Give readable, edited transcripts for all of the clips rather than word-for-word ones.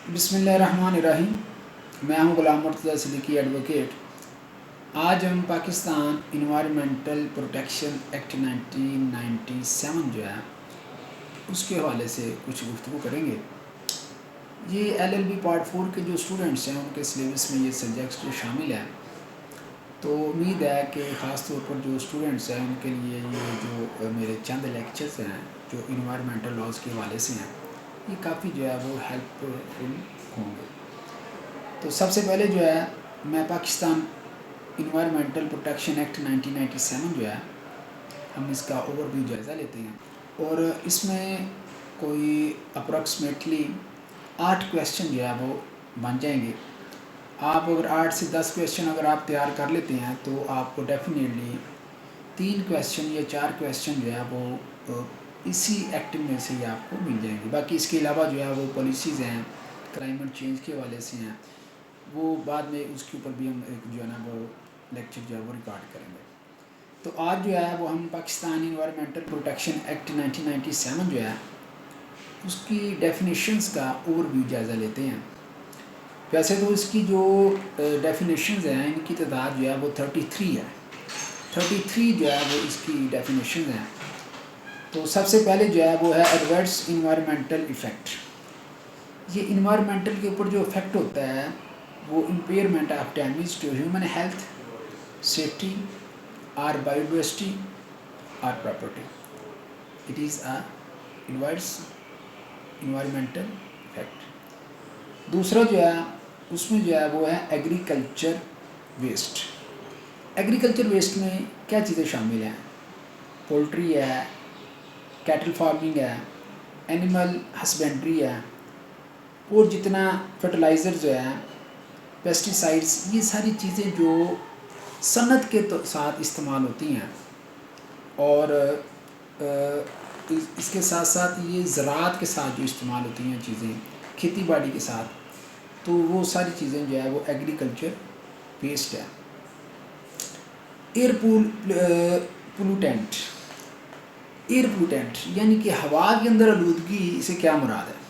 بسم اللہ الرحمن الرحیم۔ میں ہوں غلام مرتضیٰ صدیقی ایڈوکیٹ۔ آج ہم پاکستان انوائرمنٹل پروٹیکشن ایکٹ 1997 جو ہے اس کے حوالے سے کچھ گفتگو کریں گے۔ یہ LLB پارٹ 4 کے جو اسٹوڈنٹس ہیں ان کے سلیبس میں یہ سبجیکٹس جو شامل ہیں، تو امید ہے کہ خاص طور پر جو اسٹوڈنٹس ہیں ان کے لیے یہ جو میرے چند لیکچرز ہیں جو انوائرمنٹل لاز کے حوالے سے ہیں، یہ کافی جو ہے وہ ہیلپ فل ہوں گے۔ تو سب سے پہلے جو ہے میں پاکستان انوائرمنٹل پروٹیکشن ایکٹ 1997 جو ہے ہم اس کا اوور ویو جائزہ لیتے ہیں، اور اس میں کوئی اپروکسیمیٹلی 8 کویسچن جو ہے وہ بن جائیں گے۔ آپ اگر 8 سے 10 کویسچن اگر آپ تیار کر لیتے ہیں تو آپ کو ڈیفینیٹلی 3 کویسچن یا 4 کویسچن جو ہے وہ اسی ایکٹ میں سے ہی آپ کو مل جائیں گے۔ باقی اس کے علاوہ جو ہے وہ پالیسیز ہیں، کلائمیٹ چینج کے حوالے سے ہیں، وہ بعد میں اس کے اوپر بھی ہم ایک جو ہے نا وہ لیکچر جو ہے وہ ریکارڈ کریں گے۔ تو آج جو ہے وہ ہم پاکستان انوائرمنٹل پروٹیکشن ایکٹ 1997 جو ہے اس کی ڈیفینیشنز کا اوور ویو جائزہ لیتے ہیں۔ ویسے تو اس کی جو ڈیفینیشنز ہیں ان کی تعداد جو ہے وہ 33 ہے۔ 33 جو ہے وہ اس کی ڈیفینیشنز ہیں۔ تو سب سے پہلے جو ہے وہ ہے ایڈورس انوائرمنٹل ایفیکٹ۔ یہ انوائرمنٹل کے اوپر جو افیکٹ ہوتا ہے وہ impairment of damage to human health, safety اور بایوڈائورسٹی اور property. It is a adverse environmental effect. دوسرا جو ہے اس میں جو ہے وہ ہے ایگریکلچر ویسٹ۔ ایگریکلچر ویسٹ میں کیا چیزیں شامل ہیں؟ پولٹری ہے، کیٹل فارمنگ ہے، اینیمل ہسبینڈری ہے، اور جتنا فرٹیلائزر جو ہے، پیسٹی سائڈس، یہ ساری چیزیں جو صنعت کے ساتھ استعمال ہوتی ہیں، اور اس کے ساتھ ساتھ یہ زراعت کے ساتھ جو استعمال ہوتی ہیں چیزیں، کھیتی باڑی کے ساتھ، تو وہ ساری چیزیں جو ہے وہ ایگریکلچر ویسٹ ہے۔ ایئر پولوٹینٹ، ایئر پولوٹینٹ یعنی کہ ہوا کے اندر آلودگی سے کیا مراد ہے؟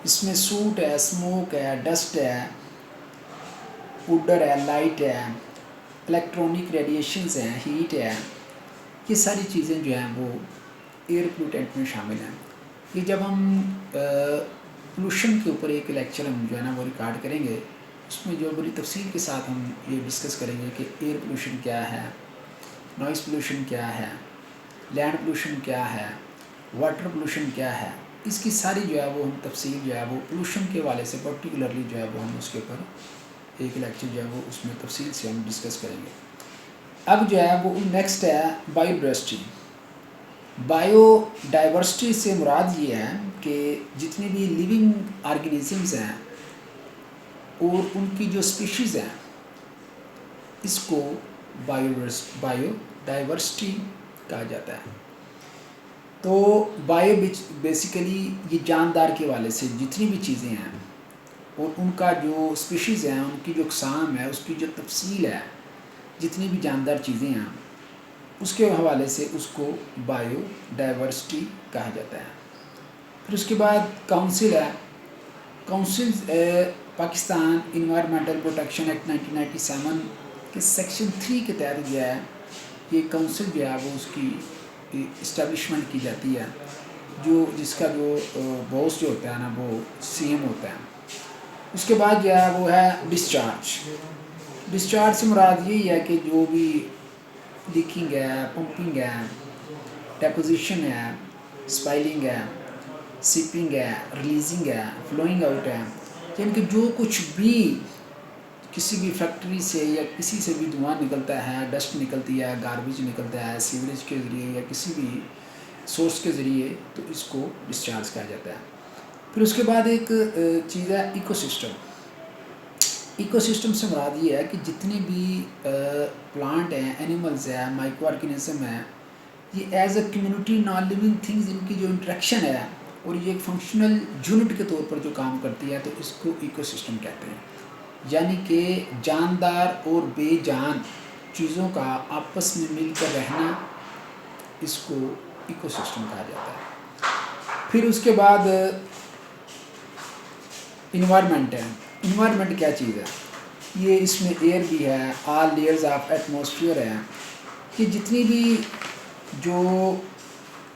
اس میں سوٹ ہے، اسموک ہے، ڈسٹ ہے، پوڈر ہے، لائٹ ہے، الیکٹرانک ریڈیشنز ہیں، ہیٹ ہے، یہ ساری چیزیں جو ہیں وہ ایئر پولوٹینٹ میں شامل ہیں۔ یہ جب ہم پولوشن کے اوپر ایک لیکچر ہم جو ہے نا وہ ریکارڈ کریں گے، اس میں جو بڑی تفصیل کے ساتھ ہم یہ ڈسکس کریں گے کہ ایئر پولوشن کیا ہے، نوائز پولوشن کیا ہے، لینڈ پولوشن کیا ہے، واٹر پولوشن کیا ہے۔ اس کی ساری جو ہے وہ ہم تفصیل جو ہے وہ پولوشن کے حوالے سے پرٹیکولرلی جو ہے وہ ہم اس کے اوپر ایک لیکچر جو ہے وہ اس میں تفصیل سے ہم ڈسکس کریں گے۔ اب جو ہے وہ نیکسٹ ہے بایوڈائورسٹی۔ بایو ڈائیورسٹی سے مراد یہ ہے کہ جتنی بھی لیونگ آرگینزمز ہیں اور ان کی جو اسپیشیز ہیں، اس کو بایو ڈائیورسٹی کہا جاتا ہے۔ تو بایو بیسیکلی یہ جاندار کے حوالے سے جتنی بھی چیزیں ہیں اور ان کا جو اسپیشیز ہیں، ان کی جو اقسام ہے، اس کی جو تفصیل ہے، جتنی بھی جاندار چیزیں ہیں، اس کے حوالے سے اس کو بایو ڈائیورسٹی کہا جاتا ہے۔ پھر اس کے بعد کونسل ہے۔ Council Pakistan environmental protection act 1997 کے سیکشن 3 کے تحت جو ہے یہ کونسل جو ہے وہ اس کی اسٹیبلشمنٹ کی جاتی ہے، جس کا جو باس جو ہوتا ہے نا وہ CM ہوتا ہے۔ اس کے بعد جو ہے وہ ہے ڈسچارج۔ ڈسچارج سے مراد یہی ہے کہ جو بھی لیکنگ ہے، پمپنگ ہے، ڈیپوزیشن ہے، اسپائلنگ ہے، سیپنگ ہے، ریلیزنگ ہے، فلوئنگ آؤٹ ہے، یعنی کہ جو کچھ بھی کسی بھی فیکٹری سے یا کسی سے بھی دھواں نکلتا ہے، ڈسٹ نکلتی ہے، گاربیج نکلتا ہے سیوریج کے ذریعے یا کسی بھی سورس کے ذریعے، تو اس کو ڈسچارج کہا جاتا ہے۔ پھر اس کے بعد ایک چیز ہے ایکو سسٹم۔ ایکو سسٹم سے مراد یہ ہے کہ جتنے بھی پلانٹ ہیں، اینیملز ہیں، مائکرو آرگینزم ہیں، یہ is a community non living things, ان کی جو انٹریکشن ہے اور یہ ایک فنکشنل یونٹ کے طور پر جو کام کرتی ہے، تو اس کو ایکو سسٹم کہتے ہیں۔ یعنی کہ جاندار اور بے جان چیزوں کا آپس میں مل کر رہنا، اس کو ایکو سسٹم کہا جاتا ہے۔ پھر اس کے بعد انوائرمنٹ ہے. انوائرمنٹ کیا چیز ہے؟ یہ اس میں ایئر بھی ہے، آل لیئرز آف ایٹماسفیئر ہے. کہ جتنی بھی جو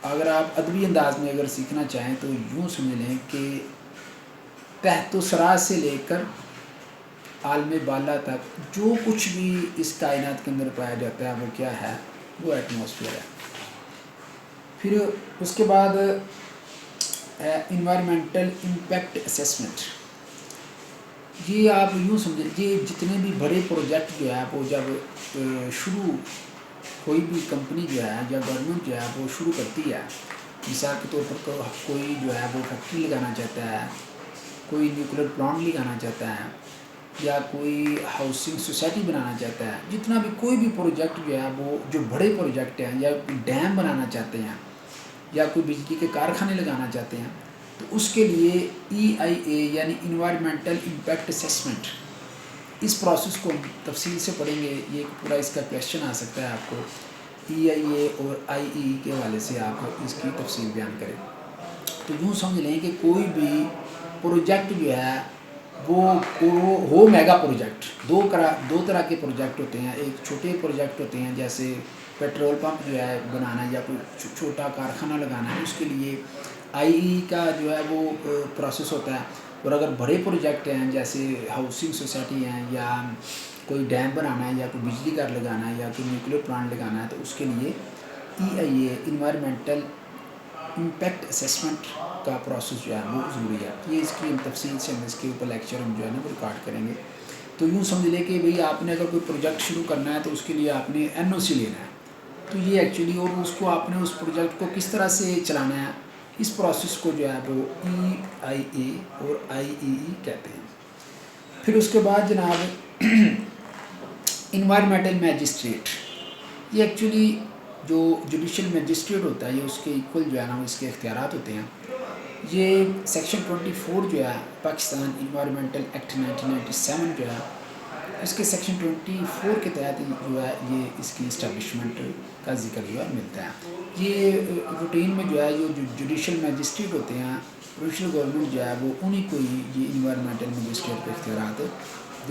اگر آپ ادبی انداز میں اگر سیکھنا چاہیں تو یوں سمجھ لیں کہ تحت و سرا سے لے کر عالم بالا تک جو کچھ بھی اس کائنات کے اندر پایا جاتا ہے وہ کیا ہے؟ وہ ایٹماسفیئر ہے. پھر اس کے بعد انوائرمنٹل امپیکٹ اسیسمنٹ. یہ آپ یوں سمجھیں، یہ جتنے بھی بڑے پروجیکٹ جو ہے وہ جب شروع کوئی بھی کمپنی جو ہے یا گورنمنٹ جو ہے وہ شروع کرتی ہے، مثال کے طور پر کوئی جو ہے وہ فیکٹری لگانا چاہتا ہے، کوئی نیوکلیر پلانٹ لگانا چاہتا ہے، یا کوئی ہاؤسنگ سوسائٹی بنانا چاہتا ہے، جتنا بھی کوئی بھی پروجیکٹ جو ہے وہ جو بڑے پروجیکٹ ہیں، یا کوئی ڈیم بنانا چاہتے ہیں یا کوئی بجلی کے کارخانے لگانا چاہتے ہیں، تو اس کے لیے EIA یعنی انوائرمنٹل امپیکٹ اسیسمنٹ، اس پروسیس کو ہم تفصیل سے پڑھیں گے. یہ پورا اس کا کویشچن آ سکتا ہے آپ کو، EIA اور IEE کے حوالے سے آپ اس کی تفصیل بیان کریں. تو یوں سمجھ لیں کہ کوئی بھی پروجیکٹ جو ہے وہ ہو میگا پروجیکٹ. دو طرح کے پروجیکٹ ہوتے ہیں. ایک چھوٹے پروجیکٹ ہوتے ہیں جیسے پیٹرول پمپ جو ہے بنانا یا کوئی چھوٹا کارخانہ لگانا ہے، اس کے لیے IEE کا جو ہے وہ پروسیس ہوتا ہے. اور اگر بڑے پروجیکٹ ہیں جیسے ہاؤسنگ سوسائٹی ہیں یا کوئی ڈیم بنانا ہے یا کوئی بجلی گھر لگانا ہے یا کوئی نیوکلیر پلانٹ لگانا ہے، تو اس کے لیے EIA انوائرمنٹل امپیکٹ اسیسمنٹ کا پروسیس جو ہے وہ ضروری ہے. یہ اس کی تفصیل سے ہم اس کے اوپر لیکچر ہم جو ہے نا وہ ریکارڈ کریں گے. تو یوں سمجھ لیں کہ بھئی آپ نے اگر کوئی پروجیکٹ شروع کرنا ہے تو اس کے لیے آپ نے NOC لینا ہے. تو یہ ایکچولی، اور اس کو آپ نے اس پروجیکٹ کو کس طرح سے چلانا ہے، اس پروسیس کو جو ہے وہ EIA اور IEE کہتے ہیں. پھر اس کے بعد جناب انوائرمنٹل میجسٹریٹ. یہ ایکچولی جو جوڈیشل میجسٹریٹ ہوتا ہے، یہ اس کے ایکول جو ہے نا اس کے اختیارات ہوتے ہیں. یہ سیکشن 24 جو ہے پاکستان انوائرمنٹل ایکٹ 1997 جو ہے، اس کے سیکشن 24 کے تحت جو ہے یہ اس کی اسٹیبلشمنٹ کا ذکر جو ہے ملتا ہے. یہ روٹین میں جو ہے جو جوڈیشل میجسٹریٹ ہوتے ہیں، پرووینشل گورنمنٹ جو ہے وہ انہی کو ہی یہ انوائرمنٹل میجسٹریٹ کے اختیارات دے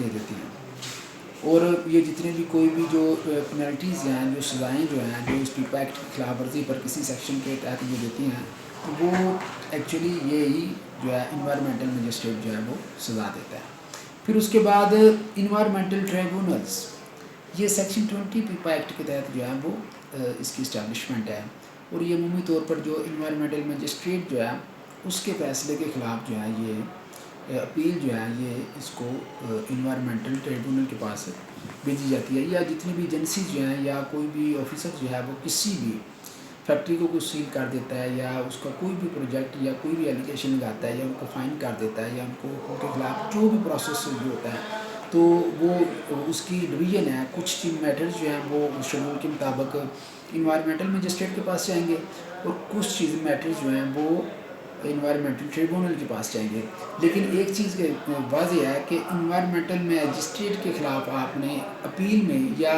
دیتی ہیں. اور یہ جتنے بھی کوئی بھی جو پینلٹیز ہیں، جو سزائیں جو ہیں، جو اس پیپا ایکٹ کی خلاف ورزی پر کسی سیکشن کے تحت یہ دیتی ہیں، تو وہ ایکچولی یہی جو ہے انوائرمنٹل میجسٹریٹ جو ہے وہ سزا دیتا ہے. پھر اس کے بعد انوائرمنٹل ٹریبونلز. یہ سیکشن 20 پیپا ایکٹ کے تحت جو ہے وہ اس کی اسٹیبلشمنٹ ہے. اور یہ عمومی طور پر جو انوائرمنٹل میجسٹریٹ جو ہے اس کے فیصلے کے خلاف جو ہے یہ اپیل جو ہے یہ اس کو انوائرمنٹل ٹریبونل کے پاس بھیجی جاتی ہے. یا جتنی بھی ایجنسیز جو ہیں یا کوئی بھی آفیسر جو ہے وہ کسی بھی فیکٹری کو کچھ سیل کر دیتا ہے، یا اس کا کوئی بھی پروجیکٹ یا کوئی بھی ایلیگیشن لگاتا ہے، یا ان کو فائن کر دیتا ہے، یا ان کے خلاف جو بھی پروسیس جو ہوتا ہے، تو وہ اس کی ڈویژن ہے. کچھ چیز میٹرز جو ہیں وہ شیڈول کے مطابق انوائرمنٹل میجسٹریٹ کے پاس جائیں گے، اور کچھ چیز میٹرز جو ہیں وہ انوائرمنٹل ٹریبونل کے پاس جائیں گے. لیکن ایک چیز واضح ہے کہ انوائرمنٹل میجسٹریٹ کے خلاف آپ نے اپیل میں، یا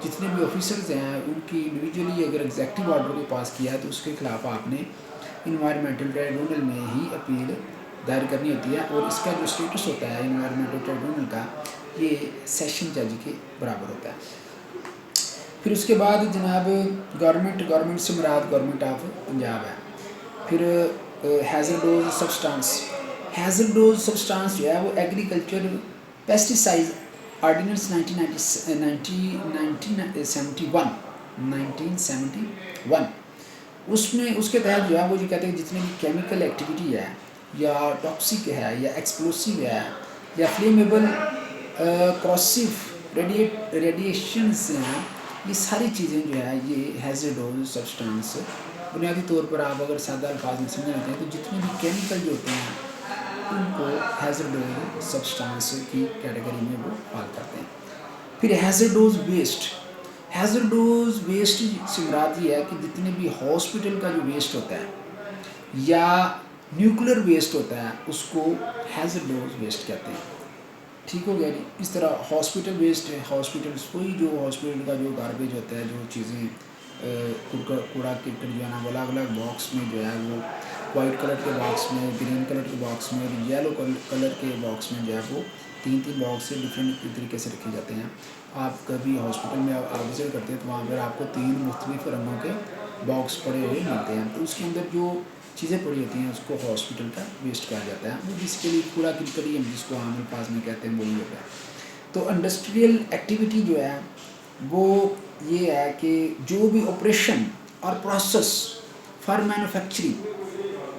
جتنے بھی آفیسرز ہیں ان کی انڈیویجولی اگر ایگزیکٹو آرڈر کو پاس کیا ہے تو اس کے خلاف آپ نے انوائرمنٹل ٹریبونل میں ہی اپیل دائر کرنی ہوتی ہے. اور اس کا جو اسٹیٹس ہوتا ہے انوائرمنٹل ٹریبونل کا، یہ سیشن جج کے برابر ہوتا ہے. پھر اس کے بعد جناب گورنمنٹ سے مراد گورنمنٹ آف پنجاب ہے. پھر ہیزرڈوز سبسٹانس جو ہے وہ ایگریکلچر پیسٹیسائڈ آرڈیننس 1971 اس کے تحت جو ہے وہ جو کہتے ہیں جتنے بھی کیمیکل ایکٹیویٹی ہے، یا ٹاکسک ہے، یا ایکسپلوسیو ہے، یا فلیمیبل کروسیو ریڈیشنز ہیں، یہ ساری چیزیں جو ہے یہ ہیزرڈوز سبسٹانس. بنیادی طور پر آپ اگر سادہ الفاظ میں سمجھنا چاہیں تو جتنے بھی کیمیکل جو ہوتے ہیں ان کو ہیزرڈوز سبسٹانس کی کیٹیگری میں وہ فال کرتے ہیں. پھر ہیزرڈوز ویسٹ سے مراد یہ ہے کہ جتنے بھی ہاسپٹل کا جو ویسٹ ہوتا ہے یا نیوکلیر ویسٹ ہوتا ہے اس کو ہیزرڈوز ویسٹ کہتے ہیں. ٹھیک ہو گیا جی. اس طرح ہاسپٹل ویسٹ ہے، ہاسپٹلس کوئی جو ہاسپٹل کا جو گاربیج ہوتا ہے، جو چیزیں کوڑا کرکٹ جو ہے نا وہ الگ الگ باکس میں جو ہے وہ وائٹ کلر کے باکس میں، گرین کلر کے باکس میں اور یلو کلر کے باکس میں جو ہے وہ تین باکس سے ڈفرینٹ طریقے سے رکھے جاتے ہیں. آپ کبھی ہاسپٹل میں آپ وزٹ کرتے ہیں تو وہاں پر آپ کو تین مختلف رنگوں کے باکس پڑے ہوئے ملتے ہیں. تو اس کے اندر جو چیزیں پڑی ہوتی ہیں اس کو ہاسپٹل کا ویسٹ کہا جاتا ہے. وہ بیسیکلی کوڑا کرکٹ ہم جس کو عام الفاظ میں کہتے ہیں وہی ہوتا ہے. تو انڈسٹریل ایکٹیویٹی جو ہے وہ یہ ہے کہ جو بھی آپریشن اور پروسیس فار مینوفیکچرنگ،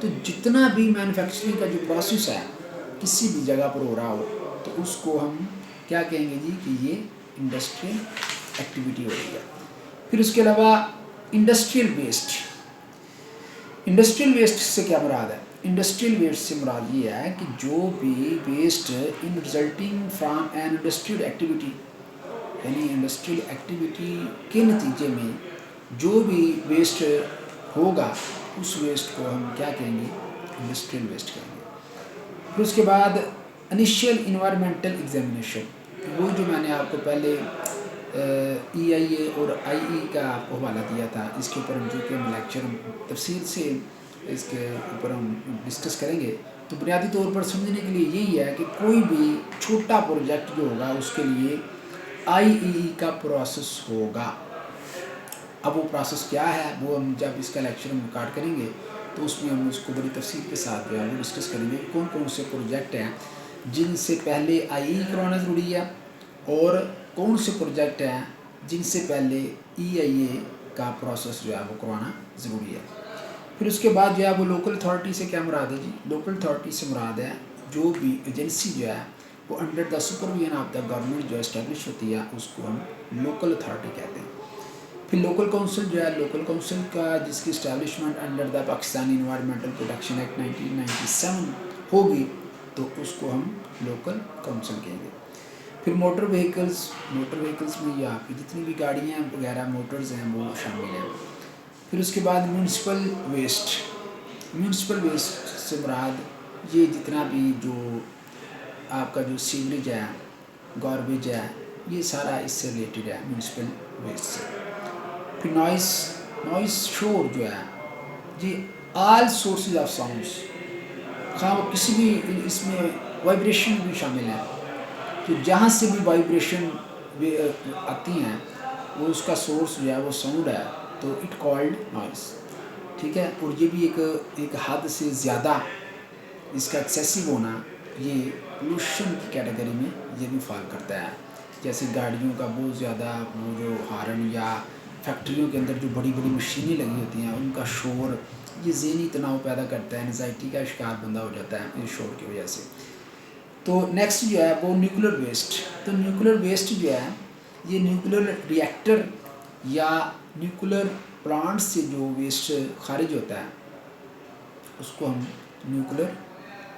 تو جتنا بھی مینوفیکچرنگ کا جو پروسیس ہے کسی بھی جگہ پر ہو رہا ہو تو اس کو ہم کیا کہیں گے جی کہ یہ انڈسٹریل ایکٹیویٹی ہو رہی ہے. پھر اس کے علاوہ انڈسٹریل ویسٹ. انڈسٹریل ویسٹ سے کیا مراد ہے؟ انڈسٹریل ویسٹ سے مراد یہ ہے کہ جو بھی waste in resulting from an industrial activity, یعنی انڈسٹریل ایکٹیویٹی کے نتیجے میں جو بھی ویسٹ ہوگا اس ویسٹ کو ہم کیا کہیں گے؟ انڈسٹریل ویسٹ کہیں گے. پھر اس کے بعد انیشیل انوائرمنٹل ایگزامینیشن. وہ جو میں نے آپ کو پہلے ای آئی اے اور آئی ای کا آپ کو حوالہ دیا تھا، اس کے اوپر ہم جو کہ لیکچر تفصیل سے اس کے اوپر ہم ڈسکس کریں گے. تو بنیادی طور پر سمجھنے کے لیے یہی ہے کہ کوئی بھی چھوٹا پروجیکٹ جو ہوگا اس کے لیے آئی ای کا پروسیس ہوگا. اب وہ پروسیس کیا ہے وہ ہم جب اس کا لیکچر ہم ریکارڈ کریں گے تو اس میں ہم اس کو بڑی تفصیل کے ساتھ جو ہے وہ ڈسکس کریں گے کون کون سے پروجیکٹ ہیں جن سے پہلے آئی ای کروانا ضروری ہے اور کون سے پروجیکٹ ہیں جن سے پہلے ای آئی اے کا پروسیس جو ہے وہ کروانا ضروری ہے. پھر اس کے بعد جو ہے وہ لوکل اتھارٹی سے کیا مراد ہے جی؟ لوکل اتھارٹی سے مراد ہے جو بھی ایجنسی جو ہے وہ under the supervision of the government جو اسٹیبلش ہوتی ہے اس کو ہم لوکل اتھارٹی کہتے ہیں. پھر لوکل کونسل جو ہے، لوکل کونسل کا جس کی establishment under the Pakistani environmental protection act 1997 ہوگی تو اس کو ہم لوکل کونسل کہیں گے. پھر موٹر وہیکلس میں یہ آپ کی جتنی بھی گاڑیاں وغیرہ موٹرز ہیں وہ شامل ہیں. پھر اس کے بعد میونسپل ویسٹ سے مراد یہ جتنا بھی جو آپ کا جو سیوریج ہے، گاربیج ہے، یہ سارا اس سے ریلیٹڈ ہے میونسپل ویسٹ سے. پھر نوائز شور جو ہے جی، آل سورسز آف ساؤنڈس، خواہ وہ کسی بھی، اس میں وائبریشن بھی شامل ہے، تو جہاں سے بھی وائبریشن آتی ہیں وہ اس کا سورس جو ہے وہ ساؤنڈ ہے تو اٹ کالڈ نوائز. ٹھیک ہے. اور یہ بھی ایک حد سے زیادہ اس کا ایکسیسو ہونا یہ پولوشن کی کیٹیگری میں یہ بھی فال کرتا ہے. جیسے گاڑیوں کا بہت زیادہ وہ جو ہارن یا فیکٹریوں کے اندر جو بڑی مشینیں لگی ہوتی ہیں ان کا شور یہ ذہنی تناؤ پیدا کرتا ہے، انزائٹی کا شکار بندہ ہو جاتا ہے اس شور کی وجہ سے. تو نیکسٹ جو ہے وہ نیوکلیر ویسٹ. تو نیوکلیر ویسٹ جو ہے یہ نیوکلیر ریئیکٹر یا نیوکلیر پلانٹ سے جو ویسٹ خارج ہوتا ہے اس کو ہم نیوکلیر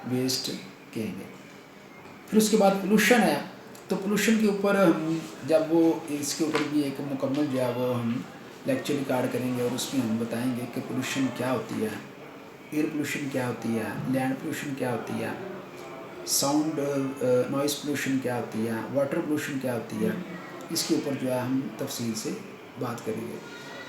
ویسٹ کہیں گے. پھر اس کے بعد پولوشن ہے. تو پولوشن کے اوپر ہم جب وہ اس کے اوپر بھی ایک مکمل جو ہے وہ ہم لیکچر ریکارڈ کریں گے اور اس میں ہم بتائیں گے کہ پولوشن کیا ہوتی ہے، ایئر پولوشن کیا ہوتی ہے، لینڈ پولوشن کیا ہوتی ہے، ساؤنڈ نوائز پولوشن کیا ہوتی ہے، واٹر پولوشن کیا ہوتی ہے. اس کے اوپر جو ہے ہم تفصیل سے بات کریں گے.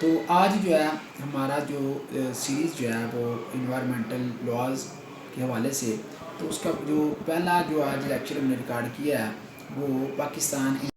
تو آج جو ہے ہمارا جو سیریز جو ہے وہ انوائرمنٹل لاز کے حوالے سے، تو اس کا جو پہلا جو آج لیکچر ہم نے ریکارڈ کیا ہے وہ پاکستان